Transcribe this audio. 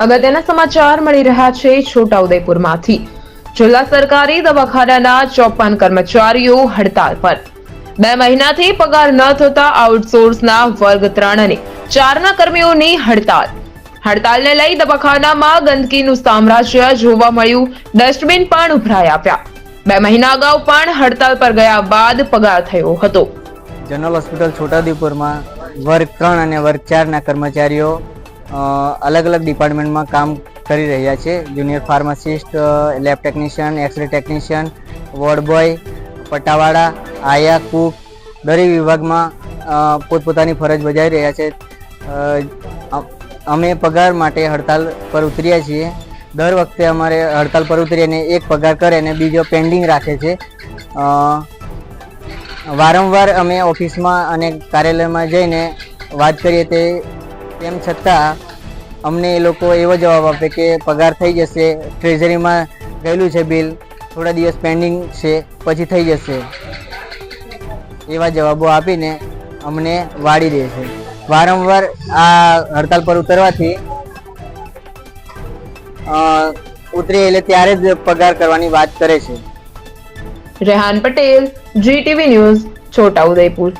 અગત્યના સમાચાર મળી રહ્યા છે છોટાઉદેપુરમાંથી। જિલ્લા સરકારી દવાખાનાના 54 કર્મચારીઓ હડતાલ પર। 2 મહિનાથી પગાર ન થતા આઉટસોર્સના વર્ગ 3 અને 4ના કર્મીઓની હડતાલને લઈ દવાખાનામાં ગંદકીનું સામ્રાજ્ય જોવા મળ્યું। ડસ્ટબિન પણ ઉભરાઈ આવ્યા। 2 મહિના અગાઉ પણ હડતાલ પર ગયા બાદ પગાર થયો હતો। જનરલ હોસ્પિટલ છોટાઉદેપુરમાં વર્ગ 3 અને વર્ગ 4ના કર્મચારીઓ અલગ અલગ ડિપાર્ટમેન્ટમાં કામ કરી રહ્યા છે। Junior pharmacist, lab technician, x-ray technician, ward boy, પટાવાળા, આયા, કુક દરેક વિભાગમાં પોતપોતાની ફરજ બજાવી રહ્યા છે। અમે પગાર માટે હડતાલ પર ઉતર્યા છીએ। દર વખતે અમારે હડતાલ પર ઉતરીને એક પગાર કરે અને બીજો પેન્ડિંગ રાખે છે। વારંવાર અમે ઓફિસમાં અને કાર્યાલયમાં જઈને વાત કરીએ તેમ છતાં અમને એ લોકો એવો જવાબ આપે કે પગાર થઈ જશે, ટ્રેઝરીમાં ગયેલું છે બિલ, થોડા દિવસ પેન્ડિંગ છે, પછી થઈ જશે, એવા જવાબો આપીને અમને વાળી દે છે। વારંવાર આ હડતાલ પર ઉતરવાથી ઉતરી એટલે ત્યારે જ પગાર કરવાની વાત કરે છે। Rehan Patel, GTV news, Chhota Udepur.